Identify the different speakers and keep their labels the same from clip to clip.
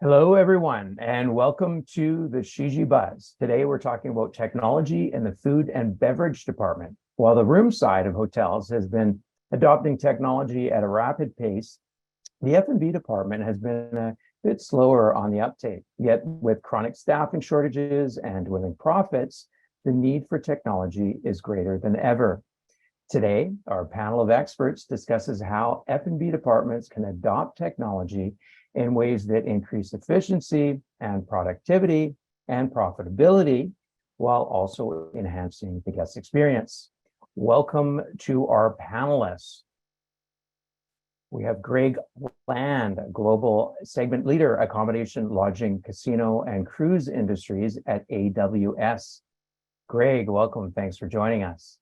Speaker 1: Hello, everyone, and welcome to the Shiji Buzz. Today, we're talking about technology in the food and beverage department. While the room side of hotels has been adopting technology at a rapid pace, the F&B department has been a bit slower on the uptake. Yet, with chronic staffing shortages and dwindling profits, the need for technology is greater than ever. Today, our panel of experts discusses how F&B departments can adopt technology in ways that increase efficiency and productivity and profitability while also enhancing the guest experience. Welcome to our panelists. We have Greg Land, Global Segment Leader, Accommodation, Lodging, Casino, and Cruise Industries at AWS. Greg, welcome. Thanks for joining us.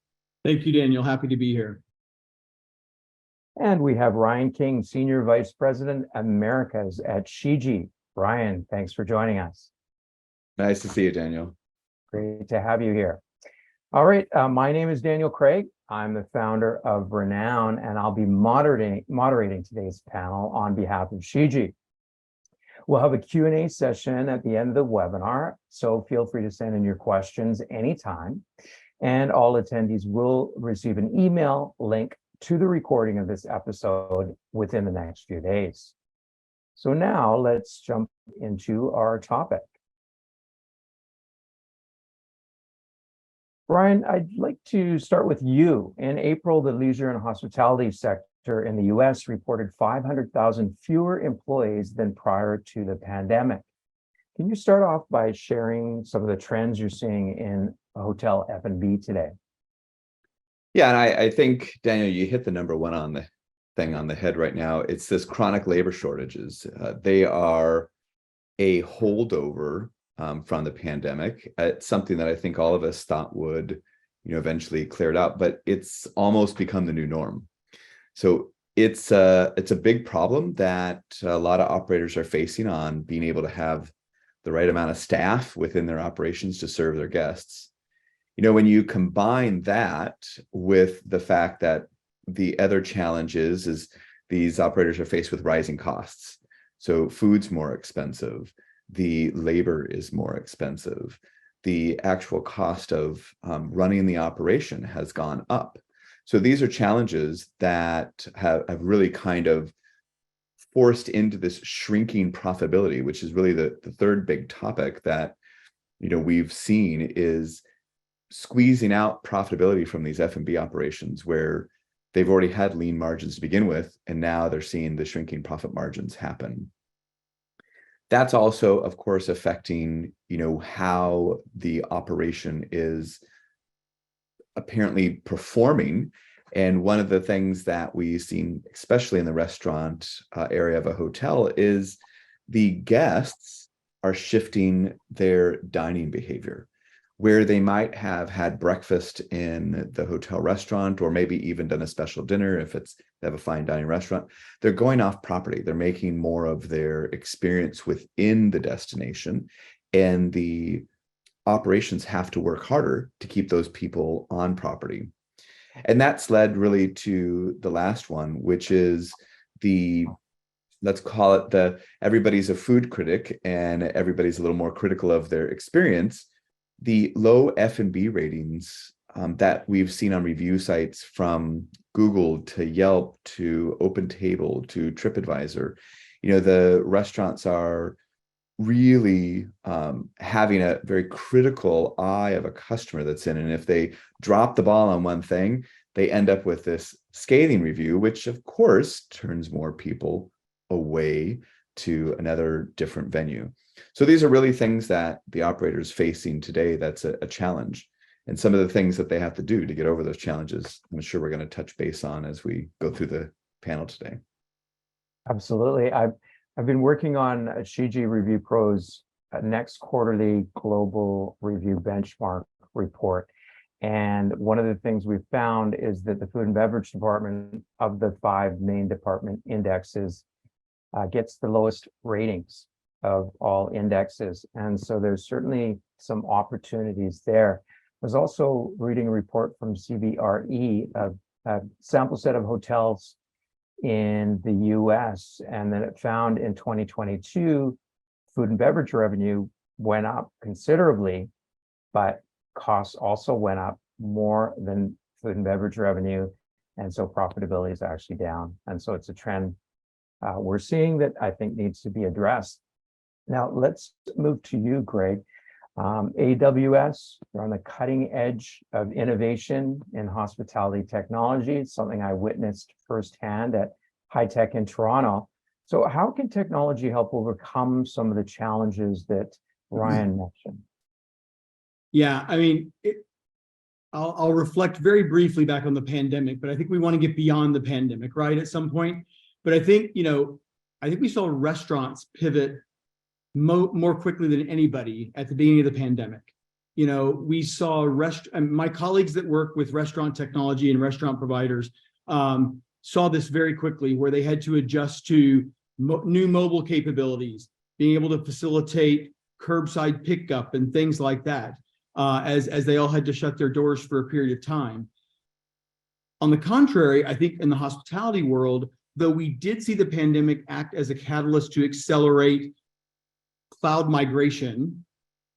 Speaker 2: Thank you, Daniel. Happy to be here.
Speaker 1: And we have Ryan King, Senior Vice President, Americas at Shiji. Ryan, thanks for joining us.
Speaker 3: Nice to see you, Daniel.
Speaker 1: Great to have you here. All right, my name is Daniel Craig. I'm the founder of Renown, and I'll be moderating today's panel on behalf of Shiji. We'll have a Q&A session at the end of the webinar, so feel free to send in your questions anytime. And all attendees will receive an email link to the recording of this episode within the next few days. So now let's jump into our topic. Brian, I'd like to start with you. In April, the leisure and hospitality sector in the US reported 500,000 fewer employees than prior to the pandemic. Can you start off by sharing some of the trends you're seeing in hotel F&B today?
Speaker 3: Yeah, and I think, Daniel, you hit the number one on the head right now. It's this chronic labor shortages. They are a holdover from the pandemic. It's something that I think all of us thought would, eventually clear it out, but it's almost become the new norm. So it's a big problem that a lot of operators are facing on being able to have the right amount of staff within their operations to serve their guests. When you combine that with the fact that the other challenge is these operators are faced with rising costs. So food's more expensive, the labor is more expensive, the actual cost of running the operation has gone up. So these are challenges that have really kind of forced into this shrinking profitability, which is really the third big topic that we've seen is squeezing out profitability from these F&B operations where they've already had lean margins to begin with, and now they're seeing the shrinking profit margins happen. That's also, of course, affecting how the operation is apparently performing. And one of the things that we've seen, especially in the restaurant area of a hotel, is the guests are shifting their dining behavior, where they might have had breakfast in the hotel restaurant or maybe even done a special dinner if they have a fine dining restaurant. They're going off property. They're making more of their experience within the destination, and the operations have to work harder to keep those people on property. And that's led really to the last one, which is let's call it everybody's a food critic and everybody's a little more critical of their experience. The low F&B ratings that we've seen on review sites from Google to Yelp to OpenTable to TripAdvisor, the restaurants are really having a very critical eye of a customer that's in. And if they drop the ball on one thing, they end up with this scathing review, which of course turns more people away to another different venue. So these are really things that the operator is facing today. That's a challenge. And some of the things that they have to do to get over those challenges, I'm sure we're going to touch base on as we go through the panel today.
Speaker 1: Absolutely. I've been working on Shiji Review Pro's next quarterly global review benchmark report. And one of the things we've found is that the food and beverage department of the 5 main department indexes gets the lowest ratings of all indexes. And so there's certainly some opportunities there. I was also reading a report from CBRE, a sample set of hotels in the US, and then it found in 2022 food and beverage revenue went up considerably, but costs also went up more than food and beverage revenue. And so profitability is actually down. And so it's a trend we're seeing that I think needs to be addressed. Now, let's move to you, Greg. AWS, you're on the cutting edge of innovation in hospitality technology. It's something I witnessed firsthand at High Tech in Toronto. So how can technology help overcome some of the challenges that Ryan mentioned?
Speaker 2: Yeah, I mean, I'll reflect very briefly back on the pandemic, but I think we want to get beyond the pandemic, right, at some point. But I think, I think we saw restaurants pivot more quickly than anybody at the beginning of the pandemic. We saw my colleagues that work with restaurant technology and restaurant providers saw this very quickly, where they had to adjust to new mobile capabilities, being able to facilitate curbside pickup and things like that, as they all had to shut their doors for a period of time. On the contrary, I think in the hospitality world, though we did see the pandemic act as a catalyst to accelerate cloud migration,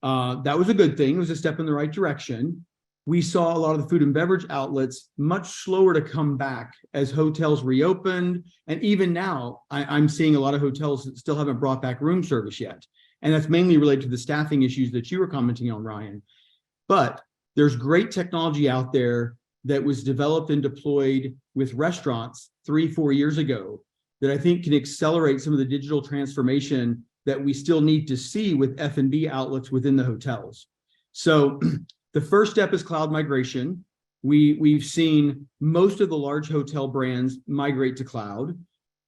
Speaker 2: that was a good thing. It was a step in the right direction. We saw a lot of the food and beverage outlets much slower to come back as hotels reopened. And even now, I'm seeing a lot of hotels that still haven't brought back room service yet. And that's mainly related to the staffing issues that you were commenting on, Ryan. But there's great technology out there that was developed and deployed with restaurants 3-4 years ago that I think can accelerate some of the digital transformation that we still need to see with F&B outlets within the hotels. So the first step is cloud migration. We've seen most of the large hotel brands migrate to cloud.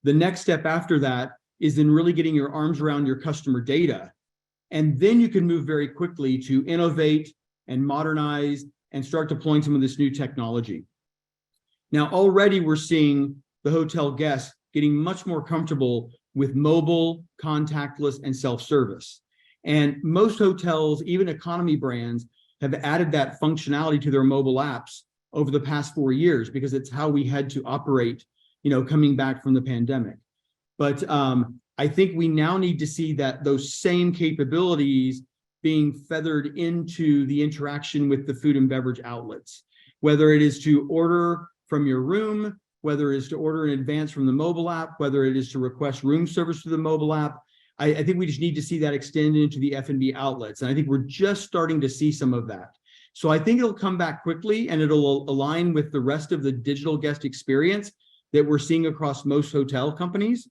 Speaker 2: The next step after that is in really getting your arms around your customer data. And then you can move very quickly to innovate and modernize and start deploying some of this new technology. Now, already we're seeing the hotel guests getting much more comfortable with mobile, contactless, and self-service. And most hotels, even economy brands, have added that functionality to their mobile apps over the past 4 years because it's how we had to operate, coming back from the pandemic. But I think we now need to see that those same capabilities being feathered into the interaction with the food and beverage outlets, whether it is to order from your room, whether it is to order in advance from the mobile app, whether it is to request room service through the mobile app. I think we just need to see that extend into the F&B outlets. And I think we're just starting to see some of that. So I think it'll come back quickly and it'll align with the rest of the digital guest experience that we're seeing across most hotel companies.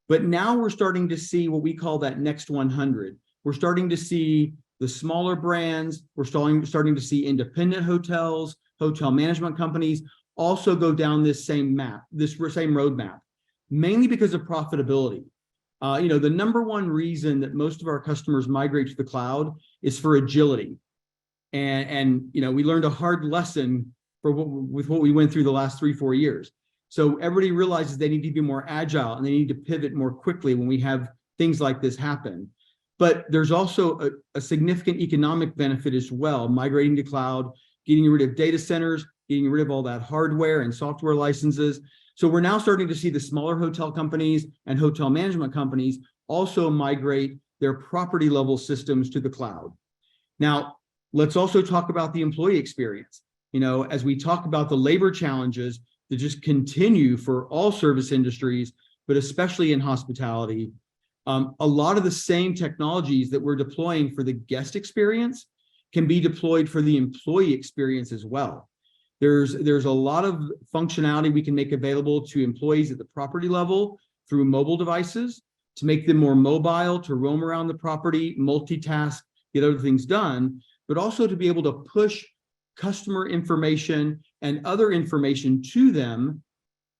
Speaker 2: But now we're starting to see what we call that next 100. We're starting to see the smaller brands. We're starting to see independent hotels, hotel management companies also go down this same roadmap, mainly because of profitability. The number one reason that most of our customers migrate to the cloud is for agility. And we learned a hard lesson with what we went through the last 3-4 years. So everybody realizes they need to be more agile and they need to pivot more quickly when we have things like this happen. But there's also a significant economic benefit as well, migrating to cloud, getting rid of data centers, getting rid of all that hardware and software licenses. So we're now starting to see the smaller hotel companies and hotel management companies also migrate their property level systems to the cloud. Now, let's also talk about the employee experience. As we talk about the labor challenges that just continue for all service industries, but especially in hospitality, a lot of the same technologies that we're deploying for the guest experience can be deployed for the employee experience as well. There's a lot of functionality we can make available to employees at the property level through mobile devices to make them more mobile, to roam around the property, multitask, get other things done, but also to be able to push customer information and other information to them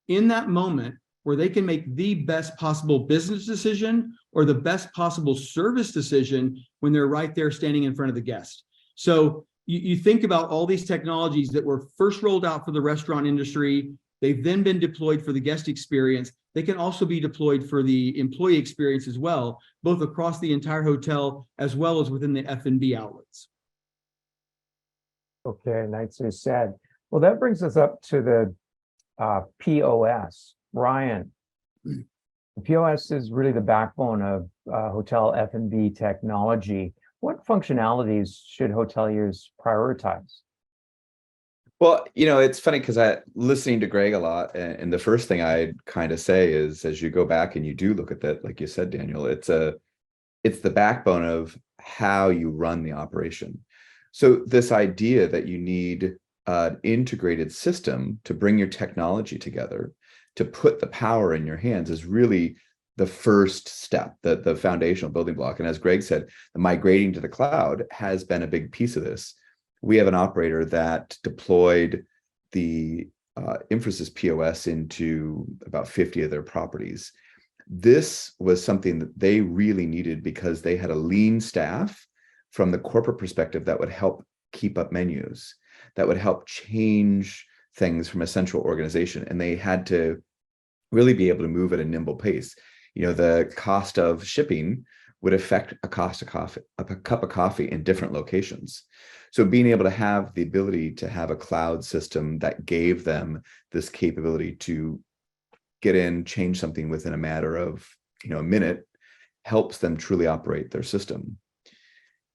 Speaker 2: in that moment where they can make the best possible business decision or the best possible service decision when they're right there standing in front of the guest. So you think about all these technologies that were first rolled out for the restaurant industry. They've then been deployed for the guest experience. They can also be deployed for the employee experience as well, both across the entire hotel as well as within the F&B outlets.
Speaker 1: Okay, nicely said. Well, that brings us up to the POS. Ryan, The POS is really the backbone of hotel F&B technology. What functionalities should hoteliers prioritize?
Speaker 3: Well, it's funny because I listening to Greg a lot, and the first thing I'd kind of say is, as you go back and you do look at that, like you said, Daniel, it's the backbone of how you run the operation. So this idea that you need an integrated system to bring your technology together, to put the power in your hands, is really the first step, the foundational building block. And as Greg said, the migrating to the cloud has been a big piece of this. We have an operator that deployed the Infosys POS into about 50 of their properties. This was something that they really needed because they had a lean staff from the corporate perspective that would help keep up menus, that would help change things from a central organization. And they had to really be able to move at a nimble pace. The cost of shipping would affect a cost of coffee, a cup of coffee in different locations. So being able to have the ability to have a cloud system that gave them this capability to get in, change something within a matter of a minute, helps them truly operate their system.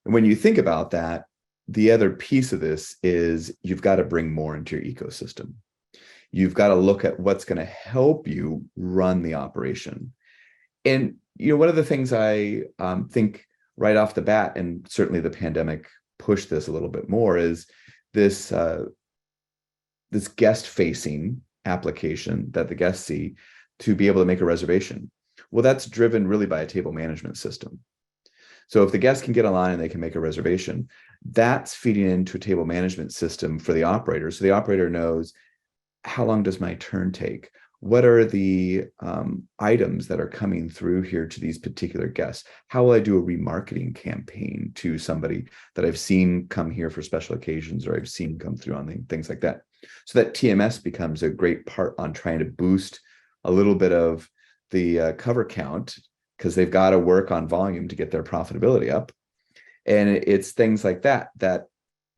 Speaker 3: And when you think about that, the other piece of this is you've got to bring more into your ecosystem. You've got to look at what's going to help you run the operation. And one of the things I think right off the bat, and certainly the pandemic pushed this a little bit more, is this this guest-facing application that the guests see to be able to make a reservation. Well, that's driven really by a table management system. So if the guests can get online and they can make a reservation, that's feeding into a table management system for the operator. So the operator knows, how long does my turn take? What are the items that are coming through here to these particular guests? How will I do a remarketing campaign to somebody that I've seen come here for special occasions, or I've seen come through on things like that? So that TMS becomes a great part on trying to boost a little bit of the cover count, because they've got to work on volume to get their profitability up. And it's things like that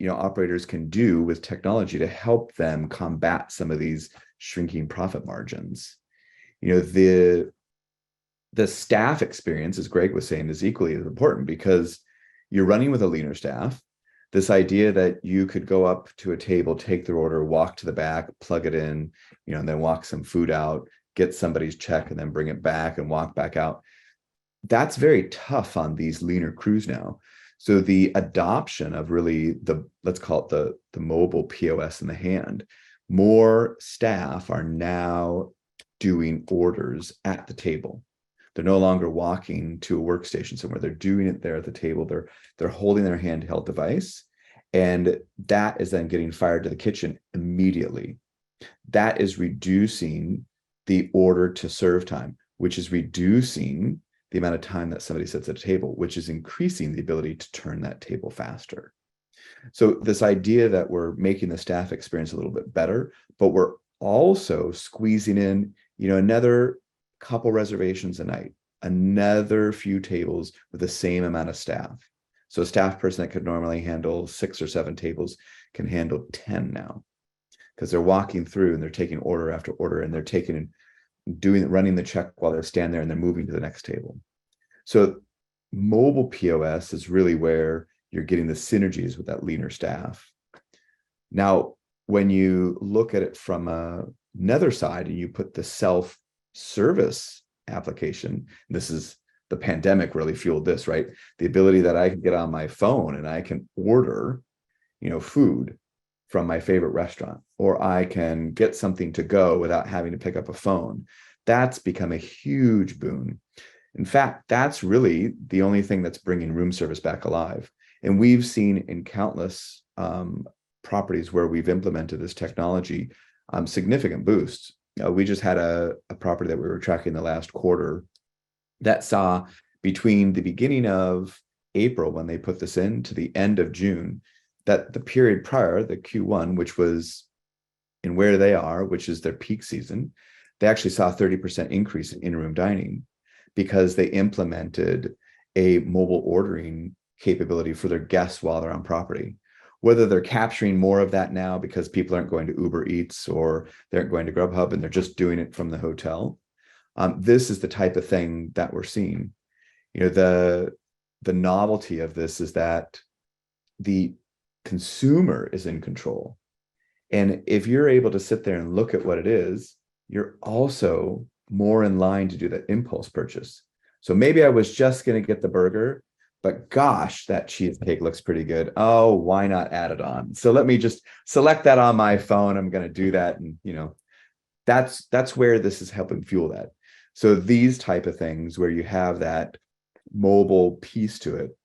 Speaker 3: operators can do with technology to help them combat some of these shrinking profit margins. The staff experience, as Greg was saying, is equally as important, because you're running with a leaner staff. This idea that you could go up to a table, take their order, walk to the back, plug it in, and then walk some food out, get somebody's check, and then bring it back and walk back out. That's very tough on these leaner crews now. So the adoption of really let's call it the mobile POS in the hand, more staff are now doing orders at the table. They're no longer walking to a workstation somewhere. They're doing it there at the table. They're holding their handheld device, and that is then getting fired to the kitchen immediately. That is reducing the order to serve time, which is reducing the amount of time that somebody sits at a table, which is increasing the ability to turn that table faster. So this idea that we're making the staff experience a little bit better, but we're also squeezing in, another couple reservations a night, another few tables with the same amount of staff. So a staff person that could normally handle 6 or 7 tables can handle 10 now, because they're walking through and they're taking order after order, and they're running the check while they're standing there, and they're moving to the next table. So mobile POS is really where you're getting the synergies with that leaner staff. Now, when you look at it from another side and you put the self-service application, this is the pandemic really fueled this, right? The ability that I can get on my phone and I can order, food from my favorite restaurant, or I can get something to go without having to pick up a phone. That's become a huge boon. In fact, that's really the only thing that's bringing room service back alive. And we've seen in countless properties where we've implemented this technology, significant boosts. We just had a property that we were tracking the last quarter that saw, between the beginning of April when they put this in to the end of June, that the period prior, the Q1, which was in where they are, which is their peak season, they actually saw a 30% increase in in-room dining, because they implemented a mobile ordering capability for their guests while they're on property. Whether they're capturing more of that now because people aren't going to Uber Eats or they aren't going to Grubhub and they're just doing it from the hotel, This is the type of thing that we're seeing. The novelty of this is that the consumer is in control. And if you're able to sit there and look at what it is, you're also more in line to do that impulse purchase. So maybe I was just going to get the burger, but gosh, that cheesecake looks pretty good. Oh, why not add it on? So let me just select that on my phone. I'm going to do that. And, that's where this is helping fuel that. So these type of things where you have that mobile piece to it.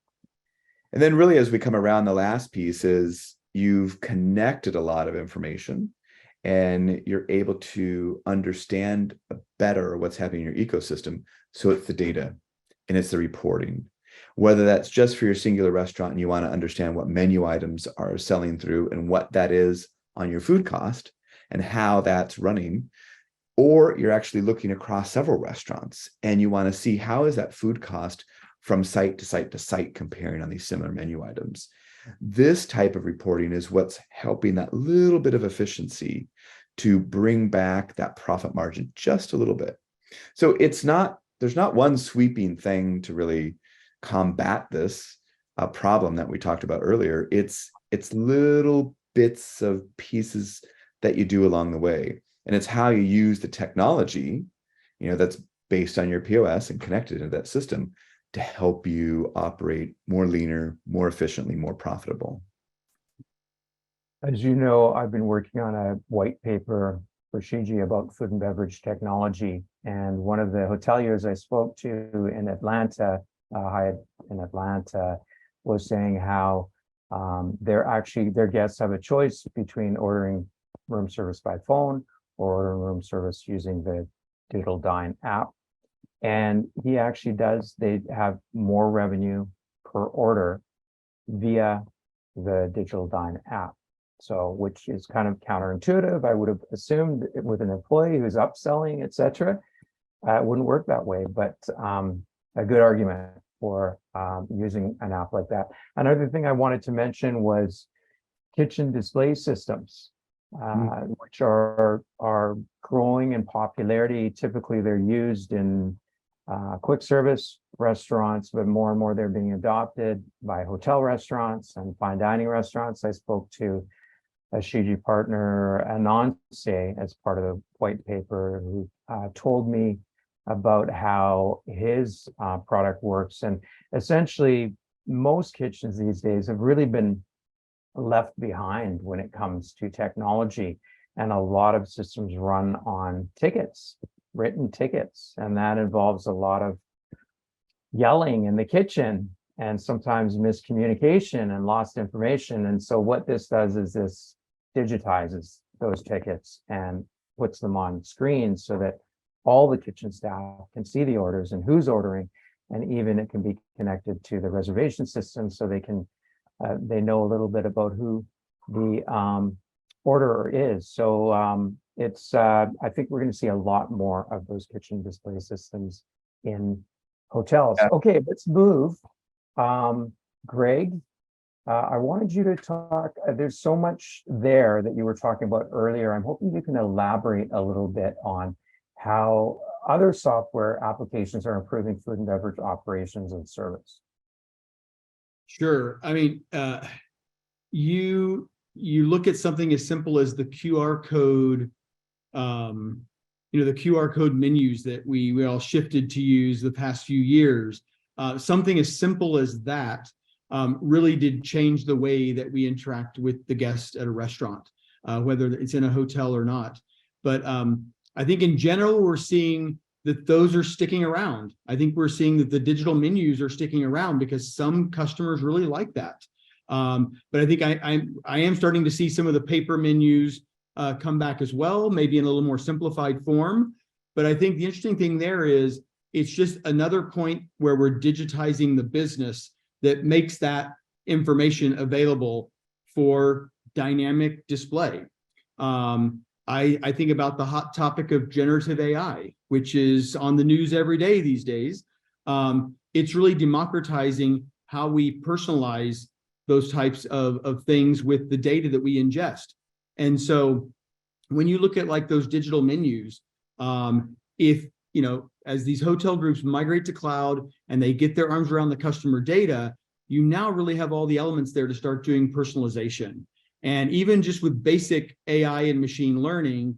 Speaker 3: And then really, as we come around, the last piece is you've connected a lot of information and you're able to understand better what's happening in your ecosystem. So it's the data and it's the reporting, whether that's just for your singular restaurant and you want to understand what menu items are selling through and what that is on your food cost and how that's running, or you're actually looking across several restaurants and you want to see how is that food cost from site to site to site comparing on these similar menu items. This type of reporting is what's helping that little bit of efficiency to bring back that profit margin just a little bit. So there's not one sweeping thing to really combat this problem that we talked about earlier. It's little bits of pieces that you do along the way. And it's how you use the technology, that's based on your POS and connected into that system to help you operate more leaner, more efficiently, more profitable.
Speaker 1: As you know, I've been working on a white paper for Shiji about food and beverage technology. And one of the hoteliers I spoke to in Atlanta, Hyatt in Atlanta, was saying how their guests have a choice between ordering room service by phone or ordering room service using the Digital Dine app. And they have more revenue per order via the Digital Dine app. So, which is kind of counterintuitive. I would have assumed with an employee who's upselling, et cetera, it wouldn't work that way, but a good argument for using an app like that. Another thing I wanted to mention was kitchen display systems, which are growing in popularity. Typically, they're used in quick service restaurants, but more and more they're being adopted by hotel restaurants and fine dining restaurants. I spoke to a Shiji partner, Ananse, as part of the white paper, who told me about how his product works. And essentially, most kitchens these days have really been left behind when it comes to technology. And a lot of systems run on tickets, written tickets, and that involves a lot of yelling in the kitchen and sometimes miscommunication and lost information. And so what this does is this digitizes those tickets and puts them on screens so that all the kitchen staff can see the orders and who's ordering, and even it can be connected to the reservation system so they know a little bit about who the orderer is. So I think we're going to see a lot more of those kitchen display systems in hotels. Okay, let's move. Greg, I wanted you to talk. There's so much there that you were talking about earlier. I'm hoping you can elaborate a little bit on how other software applications are improving food and beverage operations and service.
Speaker 2: Sure. I mean, you look at something as simple as the QR code, the QR code menus that we all shifted to use the past few years. Something as simple as that really did change the way that we interact with the guest at a restaurant, whether it's in a hotel or not. But I think in general, we're seeing that those are sticking around. I think we're seeing that the digital menus are sticking around because some customers really like that. But I think I am starting to see some of the paper menus come back as well, maybe in a little more simplified form. But I think the interesting thing there is it's just another point where we're digitizing the business that makes that information available for dynamic display. I think about the hot topic of generative AI, which is on the news every day these days. It's really democratizing how we personalize those types of things with the data that we ingest. And so when you look at like those digital menus, if as these hotel groups migrate to cloud and they get their arms around the customer data, you now really have all the elements there to start doing personalization. And even just with basic AI and machine learning,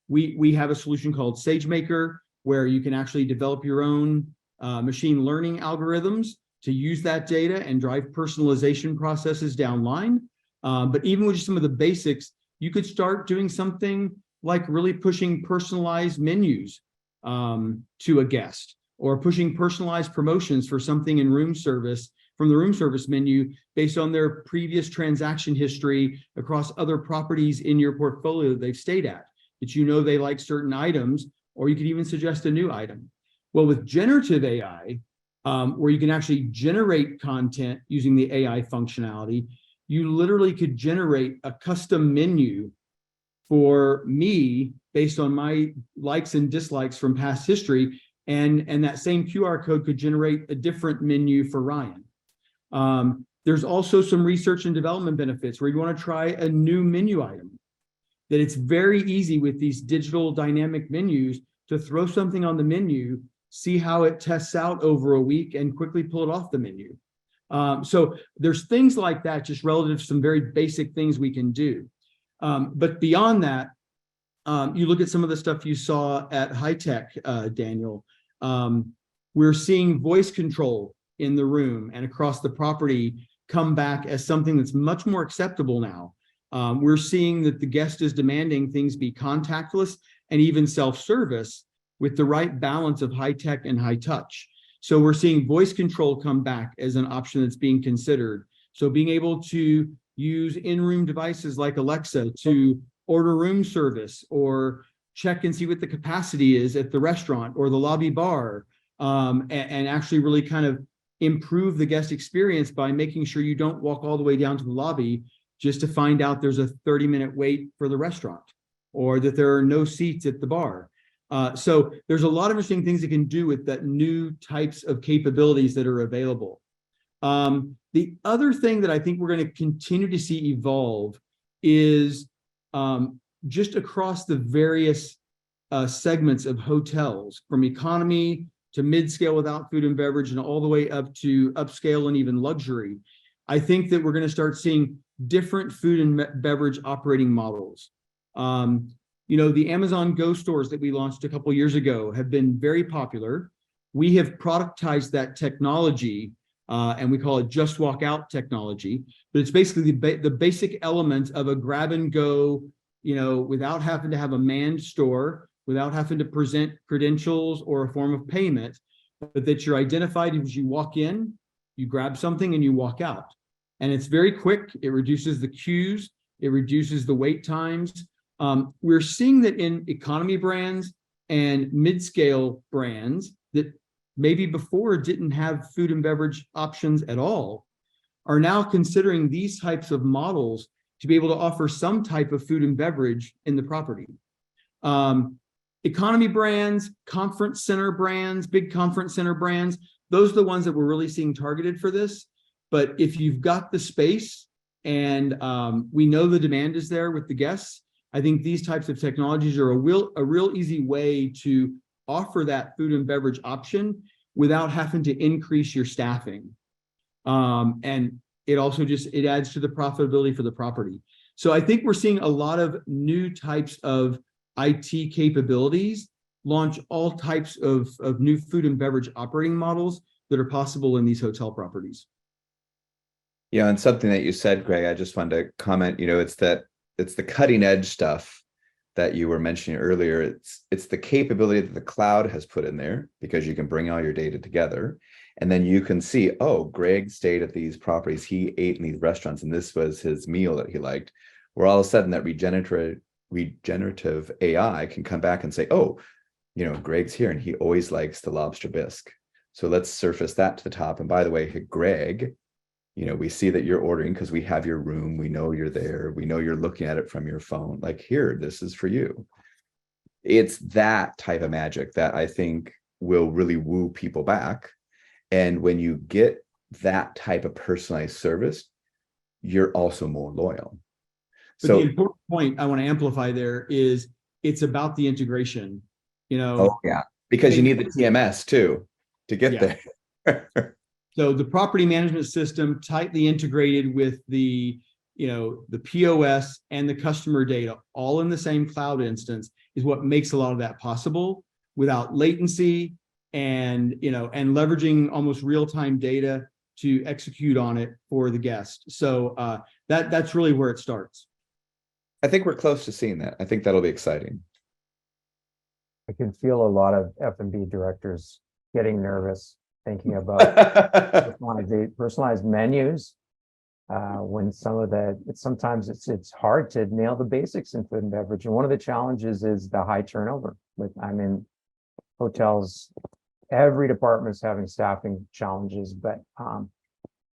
Speaker 2: we have a solution called SageMaker, where you can actually develop your own machine learning algorithms to use that data and drive personalization processes downline. But even with just some of the basics, you could start doing something like really pushing personalized menus to a guest, or pushing personalized promotions for something in room service from the room service menu based on their previous transaction history across other properties in your portfolio that they've stayed at, that they like certain items, or you could even suggest a new item. Well, with generative AI, where you can actually generate content using the AI functionality, you literally could generate a custom menu for me based on my likes and dislikes from past history, and that same QR code could generate a different menu for Ryan. There's also some research and development benefits where you want to try a new menu item, that it's very easy with these digital dynamic menus to throw something on the menu, see how it tests out over a week, and quickly pull it off the menu. So there's things like that, just relative to some very basic things we can do. But beyond that, you look at some of the stuff you saw at High Tech, Daniel. We're seeing voice control in the room and across the property come back as something that's much more acceptable now. We're seeing that the guest is demanding things be contactless and even self-service with the right balance of high tech and high touch. So we're seeing voice control come back as an option that's being considered. So being able to use in-room devices like Alexa to order room service, or check and see what the capacity is at the restaurant or the lobby bar, and actually really kind of improve the guest experience by making sure you don't walk all the way down to the lobby just to find out there's a 30-minute wait for the restaurant, or that there are no seats at the bar. So there's a lot of interesting things you can do with that new types of capabilities that are available. The other thing that I think we're going to continue to see evolve is just across the various segments of hotels, from economy to mid-scale without food and beverage, and all the way up to upscale and even luxury. I think that we're going to start seeing different food and beverage operating models. The Amazon Go stores that we launched a couple years ago have been very popular. We have productized that technology, and we call it just walk out technology, but it's basically the basic element of a grab and go, without having to have a manned store, without having to present credentials or a form of payment, but that you're identified as you walk in, you grab something and you walk out. And it's very quick. It reduces the queues. It reduces the wait times. We're seeing that in economy brands and mid-scale brands that maybe before didn't have food and beverage options at all, are now considering these types of models to be able to offer some type of food and beverage in the property. Economy brands, conference center brands, big conference center brands, those are the ones that we're really seeing targeted for this. But if you've got the space and we know the demand is there with the guests, I think these types of technologies are a real easy way to offer that food and beverage option without having to increase your staffing. And it also it adds to the profitability for the property. So I think we're seeing a lot of new types of IT capabilities launch all types of new food and beverage operating models that are possible in these hotel properties.
Speaker 3: Yeah, and something that you said, Greg, I just wanted to comment, it's the cutting edge stuff that you were mentioning earlier. It's the capability that the cloud has put in there, because you can bring all your data together, and then you can see, oh, Greg stayed at these properties, he ate in these restaurants, and this was his meal that he liked. Where all of a sudden that regenerative AI can come back and say, oh, Greg's here and he always likes the lobster bisque. So let's surface that to the top. And by the way, hey, Greg, we see that you're ordering because we have your room. We know you're there. We know you're looking at it from your phone. Like, here, this is for you. It's that type of magic that I think will really woo people back. And when you get that type of personalized service, you're also more loyal.
Speaker 2: But the important point I want to amplify there is it's about the integration. you know.
Speaker 3: Oh, yeah, because you need the TMS too to get
Speaker 2: Yeah.
Speaker 3: there.
Speaker 2: So the property management system tightly integrated with the, the POS and the customer data all in the same cloud instance is what makes a lot of that possible without latency and, and leveraging almost real-time data to execute on it for the guest. So that's really where it starts.
Speaker 3: I think we're close to seeing that. I think that'll be exciting.
Speaker 1: I can feel a lot of F&B directors getting nervous thinking about personalized menus. When sometimes it's hard to nail the basics in food and beverage. And one of the challenges is the high turnover. I'm in hotels, every department is having staffing challenges, but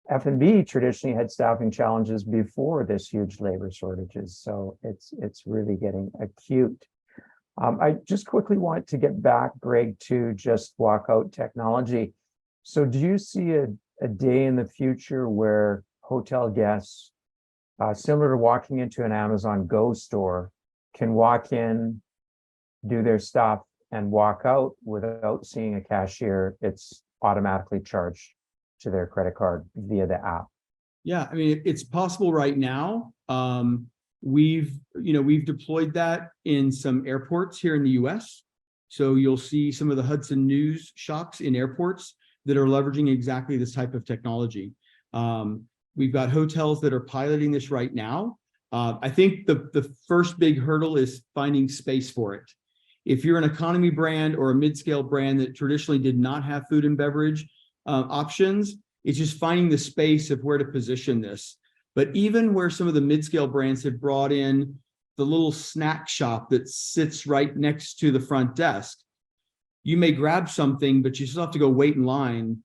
Speaker 1: F&B traditionally had staffing challenges before this huge labor shortages. So it's really getting acute. I just quickly want to get back, Greg, to just walkout technology. So do you see a day in the future where hotel guests, similar to walking into an Amazon Go store, can walk in, do their stuff, and walk out without seeing a cashier? It's automatically charged to their credit card via the app.
Speaker 2: Yeah, I mean, it's possible right now. We've deployed that in some airports here in the US. So you'll see some of the Hudson News shops in airports that are leveraging exactly this type of technology. We've got hotels that are piloting this right now. I think the first big hurdle is finding space for it. If you're an economy brand or a mid-scale brand that traditionally did not have food and beverage options, it's just finding the space of where to position this. But even where some of the mid-scale brands have brought in the little snack shop that sits right next to the front desk, you may grab something, but you still have to go wait in line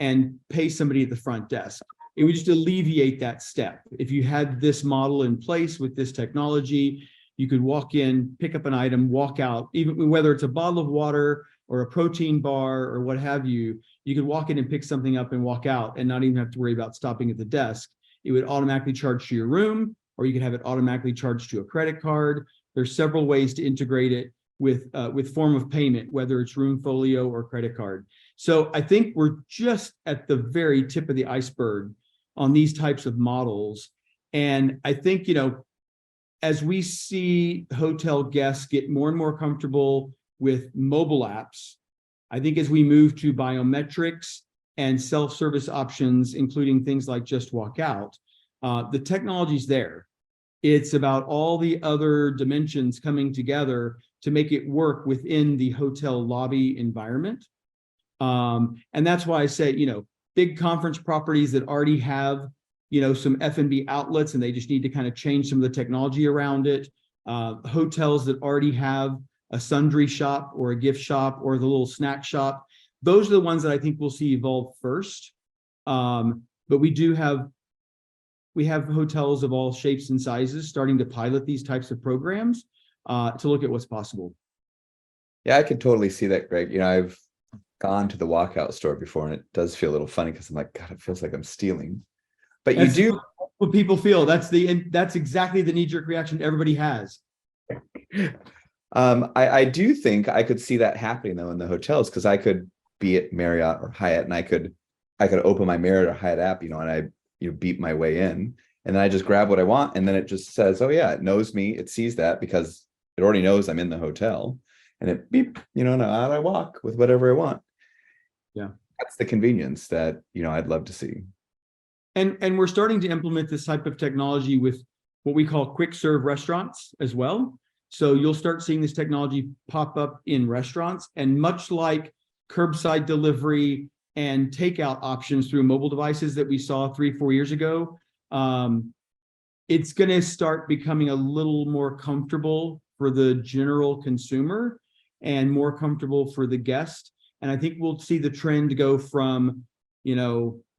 Speaker 2: and pay somebody at the front desk. It would just alleviate that step. If you had this model in place with this technology, you could walk in, pick up an item, walk out, even whether it's a bottle of water or a protein bar or what have you, you could walk in and pick something up and walk out and not even have to worry about stopping at the desk. It would automatically charge to your room, or you could have it automatically charged to a credit card. There's several ways to integrate it with form of payment, whether it's room folio or credit card. So I think we're just at the very tip of the iceberg on these types of models. And I think, as we see hotel guests get more and more comfortable with mobile apps, I think as we move to biometrics and self-service options, including things like Just Walk Out, the technology's there. It's about all the other dimensions coming together to make it work within the hotel lobby environment. And that's why I say, big conference properties that already have, some F&B outlets and they just need to kind of change some of the technology around it. Hotels that already have a sundry shop or a gift shop or the little snack shop. Those are the ones that I think we'll see evolve first. But we have hotels of all shapes and sizes starting to pilot these types of programs to look at what's possible.
Speaker 3: Yeah, I could totally see that, Greg. I've gone to the walkout store before, and it does feel a little funny because I'm like, God, it feels like I'm stealing. But
Speaker 2: That's
Speaker 3: you do
Speaker 2: what people feel. That's exactly the knee-jerk reaction everybody has.
Speaker 3: I do think I could see that happening though in the hotels, because I could be at Marriott or Hyatt and I could open my Marriott or Hyatt app, and I beep my way in, and then I just grab what I want, and then it just says, oh yeah, it knows me, it sees that because it already knows I'm in the hotel, and it beep, and out I walk with whatever I want.
Speaker 2: Yeah,
Speaker 3: that's the convenience that I'd love to see.
Speaker 2: And we're starting to implement this type of technology with what we call quick serve restaurants as well. So you'll start seeing this technology pop up in restaurants, and much like curbside delivery and takeout options through mobile devices that we saw 3-4 years ago, it's going to start becoming a little more comfortable for the general consumer and more comfortable for the guest. And I think we'll see the trend go from,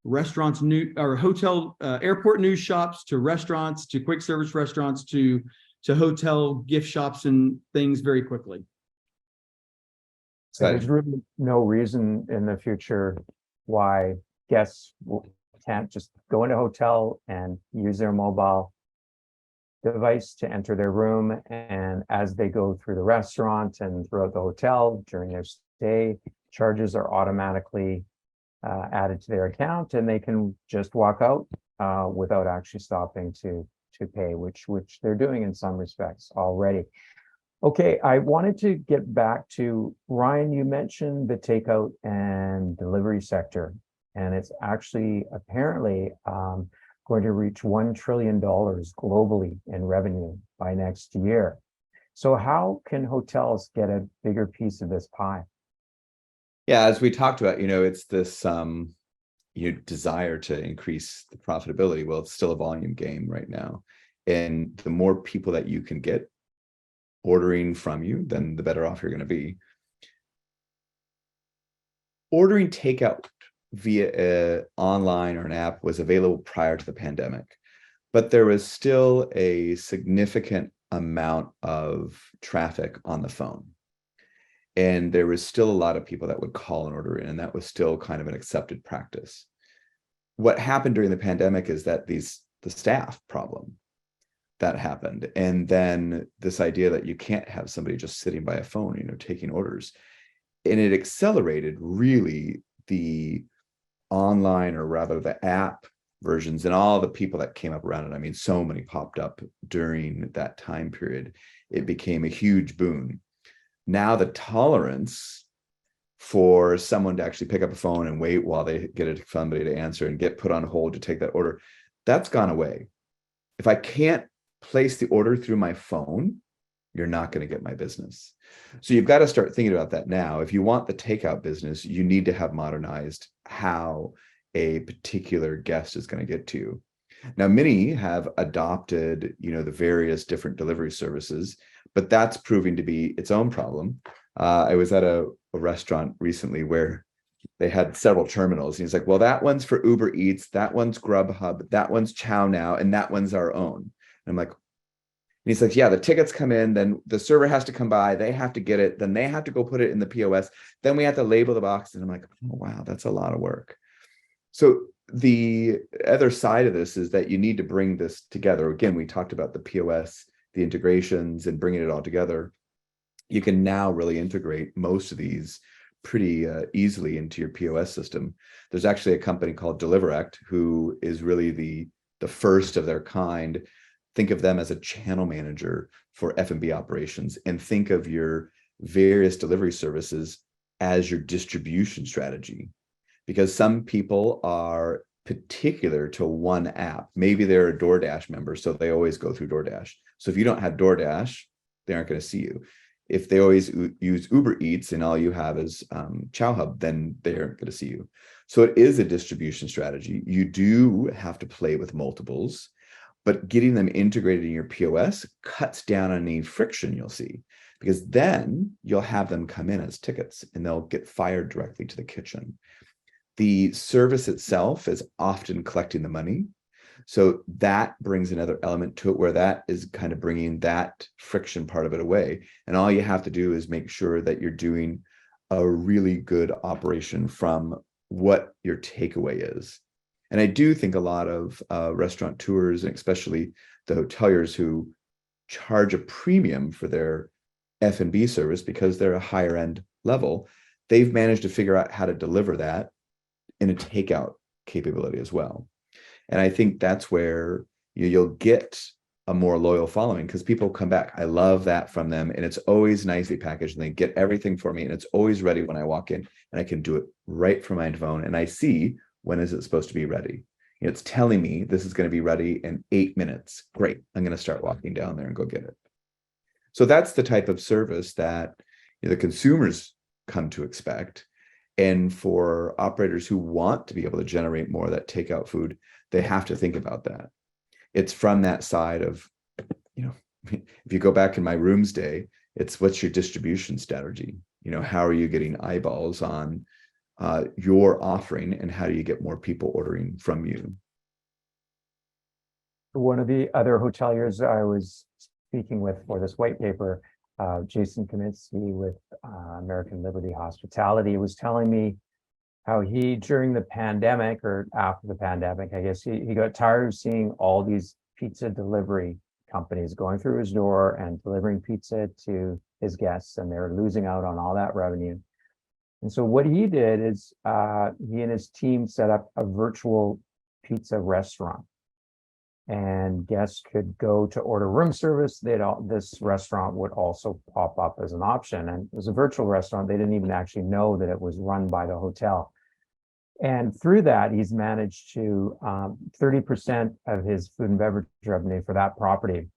Speaker 2: restaurants, airport news shops to restaurants, to quick service restaurants, to hotel gift shops and things very quickly.
Speaker 1: So there's really no reason in the future why guests can't just go into a hotel and use their mobile device to enter their room. And as they go through the restaurant and throughout the hotel during their stay, charges are automatically added to their account, and they can just walk out without actually stopping to pay, which they're doing in some respects already. Okay, I wanted to get back to Ryan. You mentioned the takeout and delivery sector, and it's actually apparently going to reach $1 trillion globally in revenue by next year. So how can hotels get a bigger piece of this pie?
Speaker 3: Yeah, as we talked about, it's this desire to increase the profitability. Well, it's still a volume game right now. And the more people that you can get ordering from you, then the better off you're going to be. Ordering takeout via online or an app was available prior to the pandemic, but there was still a significant amount of traffic on the phone. And there was still a lot of people that would call and order in, and that was still kind of an accepted practice. What happened during the pandemic is that the staff problem that happened. And then this idea that you can't have somebody just sitting by a phone, taking orders. And it accelerated really the online, or rather the app versions, and all the people that came up around it. I mean, so many popped up during that time period. It became a huge boon. Now the tolerance for someone to actually pick up a phone and wait while they get somebody to answer and get put on hold to take that order, that's gone away. If I can't place the order through my phone, you're not going to get my business. So you've got to start thinking about that now. If you want the takeout business, you need to have modernized how a particular guest is going to get to you. Now, many have adopted, the various different delivery services, but that's proving to be its own problem. I was at a restaurant recently where they had several terminals, and he's like, well, that one's for Uber Eats, that one's Grubhub, that one's Chow Now, and that one's our own. And I'm like, and he's like, yeah, the tickets come in, then the server has to come by, they have to get it, then they have to go put it in the POS, then we have to label the box. And I'm like, oh, wow, that's a lot of work. So the other side of this is that you need to bring this together. Again, we talked about the POS, the integrations, and bringing it all together. You can now really integrate most of these pretty easily into your POS system. There's actually a company called DeliverAct who is really the first of their kind. Think of them as a channel manager for F&B operations, and think of your various delivery services as your distribution strategy. Because some people are particular to one app. Maybe they're a DoorDash member, so they always go through DoorDash. So if you don't have DoorDash, they aren't going to see you. If they always use Uber Eats and all you have is ChowHub, then they aren't going to see you. So it is a distribution strategy. You do have to play with multiples, but getting them integrated in your POS cuts down on any friction you'll see, because then you'll have them come in as tickets and they'll get fired directly to the kitchen. The service itself is often collecting the money. So that brings another element to it, where that is kind of bringing that friction part of it away. And all you have to do is make sure that you're doing a really good operation from what your takeaway is. And I do think a lot of restaurateurs, and especially the hoteliers who charge a premium for their F&B service because they're a higher end level, they've managed to figure out how to deliver that in a takeout capability as well. And I think that's where you'll get a more loyal following, because people come back. I love that from them. And it's always nicely packaged, and they get everything for me. And it's always ready when I walk in, and I can do it right from my phone. And I see, when is it supposed to be ready? It's telling me this is going to be ready in 8 minutes. Great. I'm going to start walking down there and go get it. So that's the type of service that the consumers come to expect. And for operators who want to be able to generate more of that takeout food, they have to think about that. It's from that side of, if you go back in my rooms day, it's what's your distribution strategy? How are you getting eyeballs on your offering, and how do you get more people ordering from you?
Speaker 1: One of the other hoteliers I was speaking with for this white paper, Jason Kaminsky with American Liberty Hospitality, was telling me how he, during the pandemic, or after the pandemic, I guess he got tired of seeing all these pizza delivery companies going through his door and delivering pizza to his guests, and they're losing out on all that revenue. And so what he did is he and his team set up a virtual pizza restaurant, and guests could go to order room service. This restaurant would also pop up as an option, and it was a virtual restaurant. They didn't even actually know that it was run by the hotel. And through that, he's managed to 30% of his food and beverage revenue for that property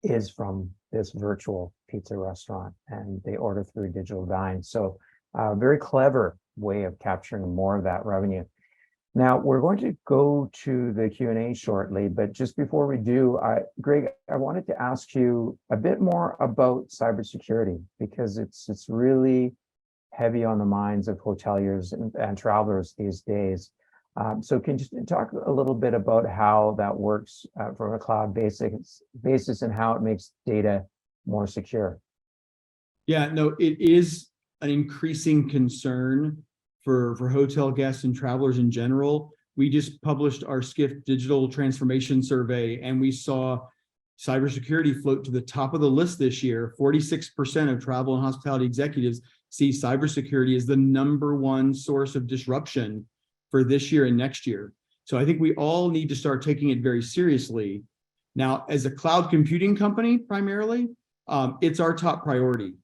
Speaker 1: is from this virtual pizza restaurant, and they order through Digital Dine. So a very clever way of capturing more of that revenue. Now, we're going to go to the Q&A shortly, but just before we do, Greg, I wanted to ask you a bit more about cybersecurity, because it's really heavy on the minds of hoteliers and travelers these days. So can you just talk a little bit about how that works from a cloud basis and how it makes data more secure?
Speaker 2: Yeah, no, it is an increasing concern for hotel guests and travelers in general. We just published our SCIF digital transformation survey, and we saw cybersecurity float to the top of the list this year. 46% of travel and hospitality executives see cybersecurity as the #1 source of disruption for this year and next year. So I think we all need to start taking it very seriously. Now, as a cloud computing company, primarily, it's our top priority.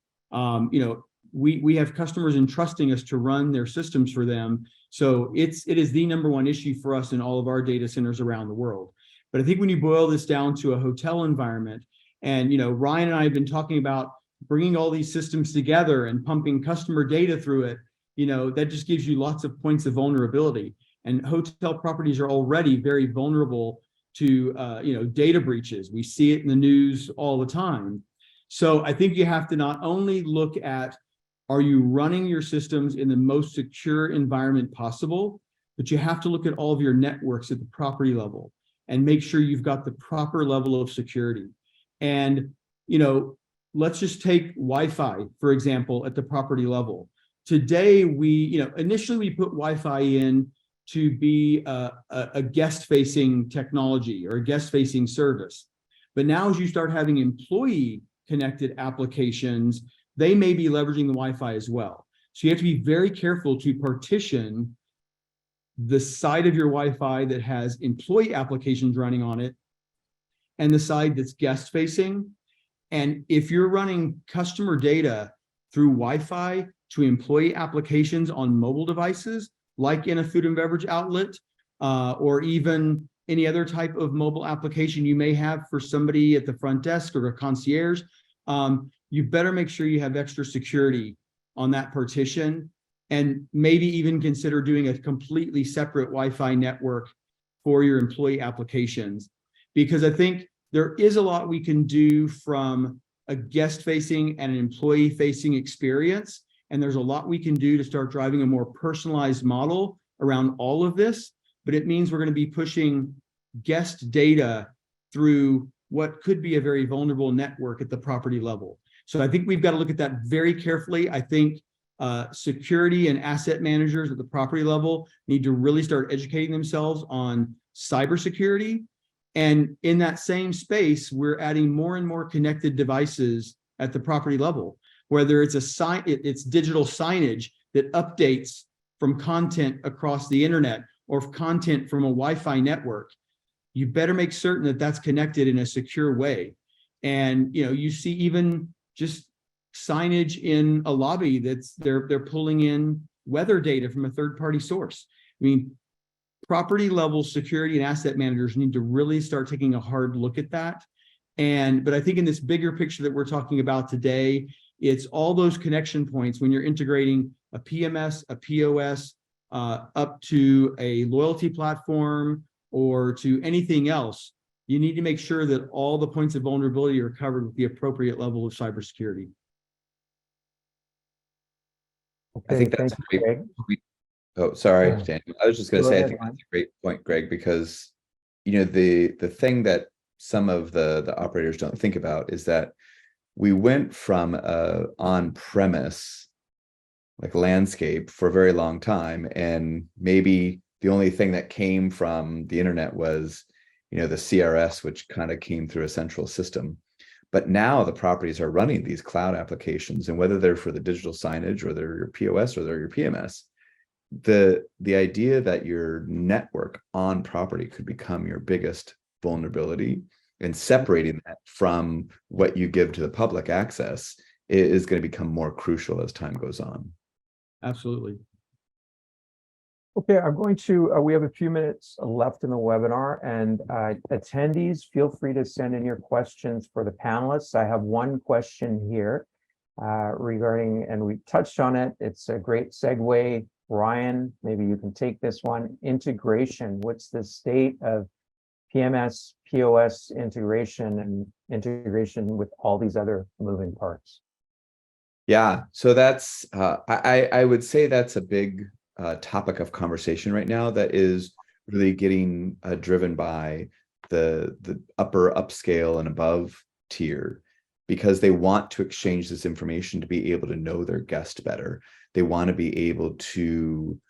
Speaker 2: We have customers entrusting us to run their systems for them. So it is the #1 issue for us in all of our data centers around the world. But I think when you boil this down to a hotel environment, and Ryan and I have been talking about bringing all these systems together and pumping customer data through it, that just gives you lots of points of vulnerability. And hotel properties are already very vulnerable to data breaches. We see it in the news all the time. So I think you have to not only look at, are you running your systems in the most secure environment possible, but you have to look at all of your networks at the property level and make sure you've got the proper level of security. And, let's just take Wi-Fi, for example, at the property level. Today, initially we put Wi-Fi in to be a guest-facing technology or a guest-facing service. But now as you start having employee-connected applications, they may be leveraging the Wi-Fi as well. So you have to be very careful to partition the side of your Wi-Fi that has employee applications running on it and the side that's guest-facing. And if you're running customer data through Wi-Fi to employee applications on mobile devices, like in a food and beverage outlet, or even any other type of mobile application you may have for somebody at the front desk or a concierge, you better make sure you have extra security on that partition, and maybe even consider doing a completely separate Wi-Fi network for your employee applications. Because I think there is a lot we can do from a guest-facing and an employee-facing experience, and there's a lot we can do to start driving a more personalized model around all of this, but it means we're going to be pushing guest data through what could be a very vulnerable network at the property level. So I think we've got to look at that very carefully. I think security and asset managers at the property level need to really start educating themselves on cybersecurity. And in that same space, we're adding more and more connected devices at the property level, whether it's it's digital signage that updates from content across the internet or content from a Wi-Fi network. You better make certain that that's connected in a secure way. And you see even just signage in a lobby that's they're pulling in weather data from a third-party source. I mean, property level security and asset managers need to really start taking a hard look at that. But I think in this bigger picture that we're talking about today, it's all those connection points when you're integrating a PMS, a POS, up to a loyalty platform or to anything else. You need to make sure that all the points of vulnerability are covered with the appropriate level of cybersecurity.
Speaker 1: Okay,
Speaker 3: I think that's
Speaker 1: thank you, Greg.
Speaker 3: Oh, sorry,
Speaker 1: Yeah.
Speaker 3: Daniel. I was just going to
Speaker 1: Go
Speaker 3: say, I
Speaker 1: ahead,
Speaker 3: think
Speaker 1: Ryan.
Speaker 3: that's a great point, Greg, because the thing that some of the operators don't think about is that we went from on-premise like landscape for a very long time, and maybe the only thing that came from the internet was the CRS, which kind of came through a central system. But now the properties are running these cloud applications, and whether they're for the digital signage or they're your POS or they're your PMS, the idea that your network on property could become your biggest vulnerability, and separating that from what you give to the public access is going to become more crucial as time goes on.
Speaker 2: Absolutely.
Speaker 1: Okay, I'm going to, we have a few minutes left in the webinar, and attendees, feel free to send in your questions for the panelists. I have one question here regarding, and we touched on it. It's a great segue. Ryan, maybe you can take this one. Integration. What's the state of PMS, POS integration and integration with all these other moving parts?
Speaker 3: Yeah, so that's, I would say that's a big topic of conversation right now that is really getting driven by the upper upscale and above tier, because they want to exchange this information to be able to know their guest better. They want to be able to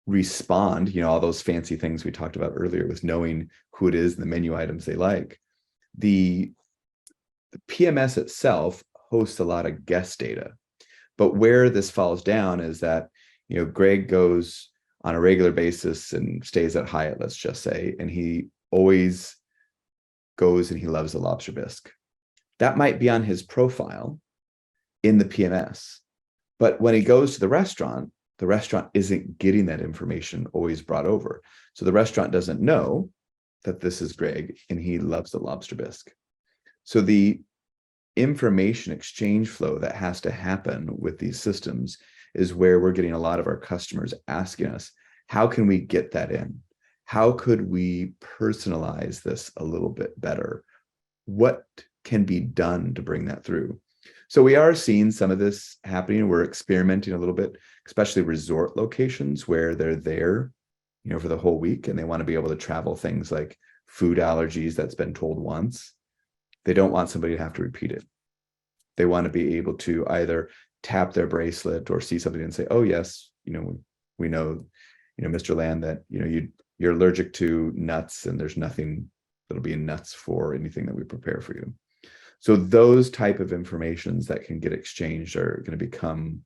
Speaker 3: respond, all those fancy things we talked about earlier with knowing who it is and the menu items they like. The PMS itself hosts a lot of guest data, but where this falls down is that Greg goes on a regular basis and stays at Hyatt, let's just say, and he always goes and he loves the lobster bisque. That might be on his profile in the PMS, but when he goes to the restaurant isn't getting that information always brought over. So the restaurant doesn't know that this is Greg and he loves the lobster bisque. So the information exchange flow that has to happen with these systems is where we're getting a lot of our customers asking us, how can we get that in? How could we personalize this a little bit better? What can be done to bring that through? So we are seeing some of this happening. We're experimenting a little bit, especially resort locations where they're there, for the whole week, and they want to be able to travel things like food allergies that's been told once. They don't want somebody to have to repeat it. They want to be able to either tap their bracelet or see something and say, oh yes, we know, Mr. Land, that you're allergic to nuts, and there's nothing that'll be in nuts for anything that we prepare for you. So those type of informations that can get exchanged are going to become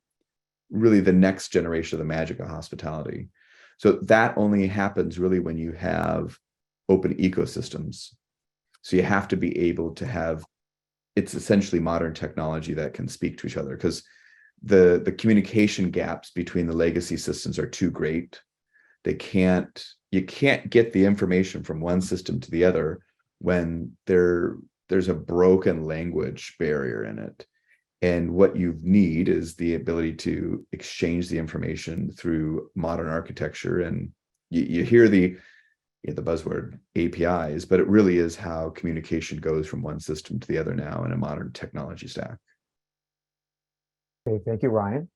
Speaker 3: really the next generation of the magic of hospitality. So that only happens really when you have open ecosystems. So you have to be able to have, it's essentially modern technology that can speak to each other, because the communication gaps between the legacy systems are too great. You can't get the information from one system to the other when there's a broken language barrier in it. And what you need is the ability to exchange the information through modern architecture. And you hear the buzzword APIs, but it really is how communication goes from one system to the other now in a modern technology stack.
Speaker 1: Okay, thank you, Ryan.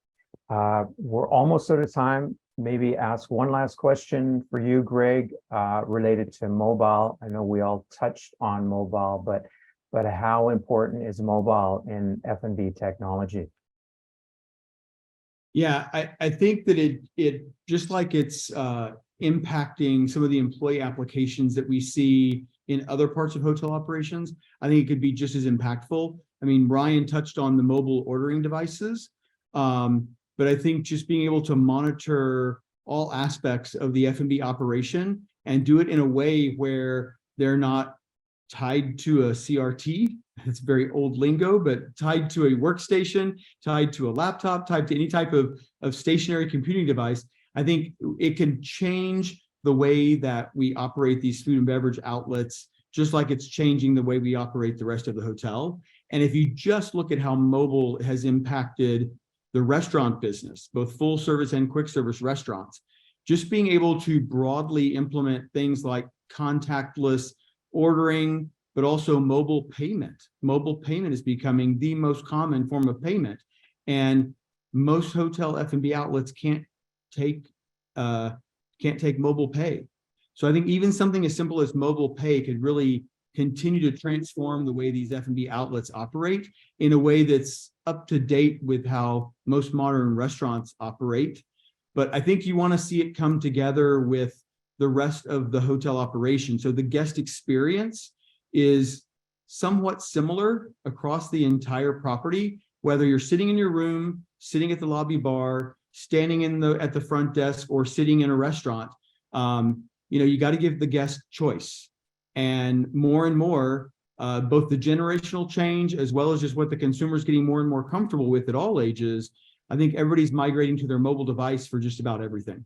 Speaker 1: We're almost out of time. Maybe ask one last question for you, Greg, related to mobile. I know we all touched on mobile, but how important is mobile in F&B technology?
Speaker 2: Yeah, I think that it just like it's impacting some of the employee applications that we see in other parts of hotel operations, I think it could be just as impactful. I mean, Ryan touched on the mobile ordering devices, but I think just being able to monitor all aspects of the F&B operation and do it in a way where they're not tied to a CRT, it's very old lingo, but tied to a workstation, tied to a laptop, tied to any type of stationary computing device, I think it can change the way that we operate these food and beverage outlets, just like it's changing the way we operate the rest of the hotel. And if you just look at how mobile has impacted the restaurant business, both full service and quick service restaurants, just being able to broadly implement things like contactless ordering, but also mobile payment. Mobile payment is becoming the most common form of payment. And most hotel F&B outlets can't take mobile pay. So I think even something as simple as mobile pay could really continue to transform the way these F&B outlets operate in a way that's up to date with how most modern restaurants operate. But I think you want to see it come together with the rest of the hotel operation. So the guest experience is somewhat similar across the entire property, whether you're sitting in your room, sitting at the lobby bar, standing at the front desk, or sitting in a restaurant. You got to give the guest choice. And more, both the generational change as well as just what the consumer's getting more and more comfortable with at all ages, I think everybody's migrating to their mobile device for just about everything.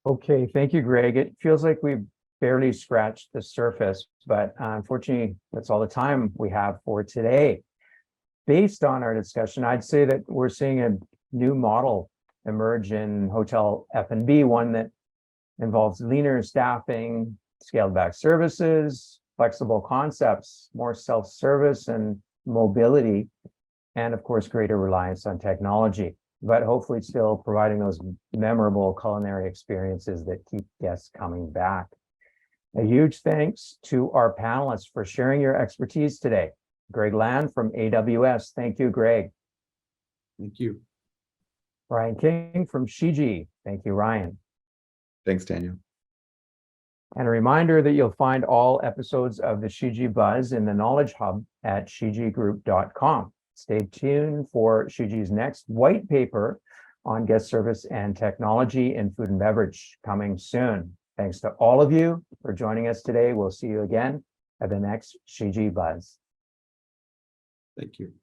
Speaker 1: Okay, thank you, Greg. It feels like we've barely scratched the surface, but unfortunately, that's all the time we have for today. Based on our discussion, I'd say that we're seeing a new model emerge in hotel F&B, one that involves leaner staffing, scaled back services, flexible concepts, more self-service and mobility, and of course, greater reliance on technology, but hopefully still providing those memorable culinary experiences that keep guests coming back. A huge thanks to our panelists for sharing your expertise today. Greg Land from AWS. Thank you, Greg.
Speaker 2: Thank you.
Speaker 1: Ryan King from Shiji. Thank you, Ryan.
Speaker 3: Thanks, Daniel.
Speaker 1: And a reminder that you'll find all episodes of the Shiji Buzz in the Knowledge Hub at shijigroup.com. Stay tuned for Shiji's next white paper on guest service and technology in food and beverage coming soon. Thanks to all of you for joining us today. We'll see you again at the next Shiji Buzz.
Speaker 2: Thank you.